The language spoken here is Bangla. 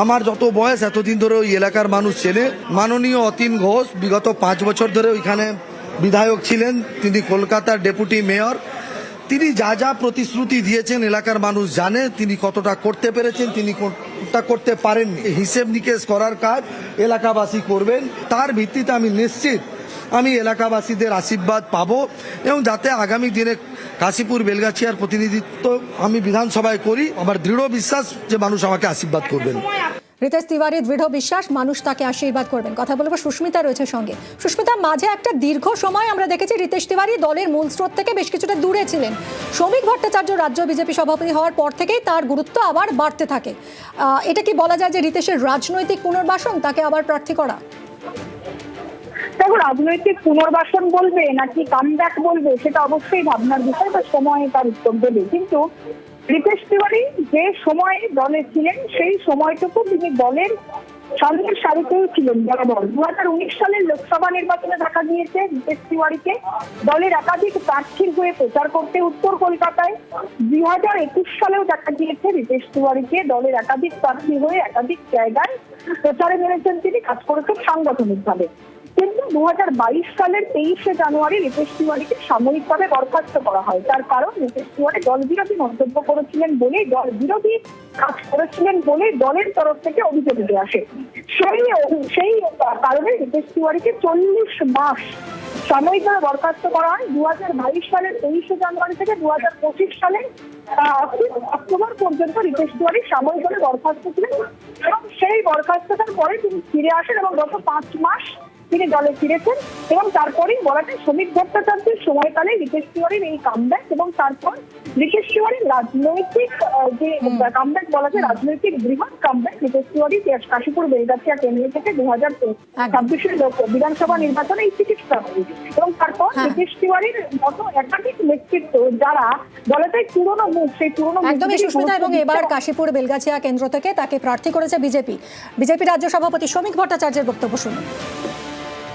আমার যত বয়স এতদিন ধরে ওই এলাকার মানুষ চেনে। মাননীয় অতীন ঘোষ বিগত 5 বছর ধরে ওইখানে বিধায়ক ছিলেন, তিনি কলকাতার ডেপুটি মেয়র। তিনি যা যা প্রতিশ্রুতি দিয়েছেন এলাকার মানুষ জানে, তিনি কতটা করতে পেরেছেন, তিনি কোনটা করতে পারেননি। হিসেব নিকেশ করার কাজ এলাকাবাসী করবেন, তার ভিত্তিতে আমি নিশ্চিত আমি এলাকাবাসীদের আশীর্বাদ পাবো এবং যাতে আগামী দিনে কাশীপুর বেলগাছিয়ার প্রতিনিধিত্ব আমি বিধানসভায় করি, আমার দৃঢ় বিশ্বাস যে মানুষ আমাকে আশীর্বাদ করবেন। রিতেশ তিওয়ারি দৃঢ় বিশ্বাস মানুষ তাকে আশীর্বাদ করবেন। কথা বলবো সুস্মিতা রয়েছে সঙ্গে। সুস্মিতা, মাঝে একটা দীর্ঘ সময় আমরা দেখেছি রিতেশ তিওয়ারি দলের মূল স্রোত থেকে বেশ কিছুটা দূরে ছিলেন। শ্রমিক ভট্টাচার্য রাজ্য বিজেপি সভাপতি হওয়ার পর থেকেই তার গুরুত্ব আবার বাড়তে থাকে। এটা কি বলা যায় যে রিতেশের রাজনৈতিক পুনর্বাসন, তাকে আবার প্রার্থী করা? দেখো, রাজনৈতিক পুনর্বাসন বলবে নাকি কামব্যাক বলবে সেটা অবশ্যই ভাবনার বিষয়, বা সময় তার উত্তর দেবে। কিন্তু রিতেশ তিওয়ারি যে সময় দলে ছিলেন সেই সময়টুকু তিনি দলের সামনের সারিতেই ছিলেন বরাবর। 2019 সালের লোকসভা নির্বাচনে দেখা গিয়েছে রিতেশ তিওয়ারিকে দলের একাধিক প্রার্থীর হয়ে প্রচার করতে উত্তর কলকাতায়। 2021 সালেও দেখা গিয়েছে রিতেশ তিওয়ারিকে দলের একাধিক প্রার্থী হয়ে একাধিক জায়গায় প্রচারে নেমেছেন তিনি, কাজ করেছেন সাংগঠনিকভাবে। কিন্তু 2022 সালের 23শে জানুয়ারি রিতেশ তিওয়ারিকে সাময়িকভাবে বরখাস্ত করা হয়। তার কারণ রিতেশ তিওয়ারি দল বিরোধী মন্তব্য করেছিলেন বলেই, দল বিরোধী কাজ করেছিলেন বলেই দলের তরফ থেকে অভিযোগ উঠে আসে। সেই কারণে রিতেশ তিওয়ারিকে 40 মাস সাময়িকভাবে বরখাস্ত করা হয়। 2022 সালের 23শে জানুয়ারি থেকে 2025 সালের অক্টোবর পর্যন্ত রিতেশ তিওয়ারি সাময়িকভাবে বরখাস্ত ছিলেন এবং সেই বরখাস্ততার পরে তিনি ফিরে আসেন এবং গত 5 মাস তিনি দলে ফিরেছেন। এবং তারপরেই বলা যায় শ্রমিক ভট্টাচার্যের সময়কালে রিতেশ তিওয়ারির এই কামব্যাক, এবং তারপর রিতেশ তিওয়ারির রাজনৈতিক যে কামব্যাক বলা যায়, রাজনৈতিক বৃহৎ কামব্যাক রিতেশ তিওয়ারি কাশীপুর বেলগাছিয়া কেন্দ্র থেকে 2026 বিধানসভা নির্বাচনে এই টিকিট প্রাপ্তি। এবং তারপর রিতেশ তিওয়ারির মতো একাধিক নেতৃত্ব যারা বলা যায় পুরনো মুখ, সেই পুরনো একদমই সুস্মিতা। এবং এবার কাশীপুর বেলগাছিয়া কেন্দ্র থেকে তাকে প্রার্থী করেছে বিজেপি রাজ্য সভাপতি শ্রমিক ভট্টাচার্যের বক্তব্য শুনুন।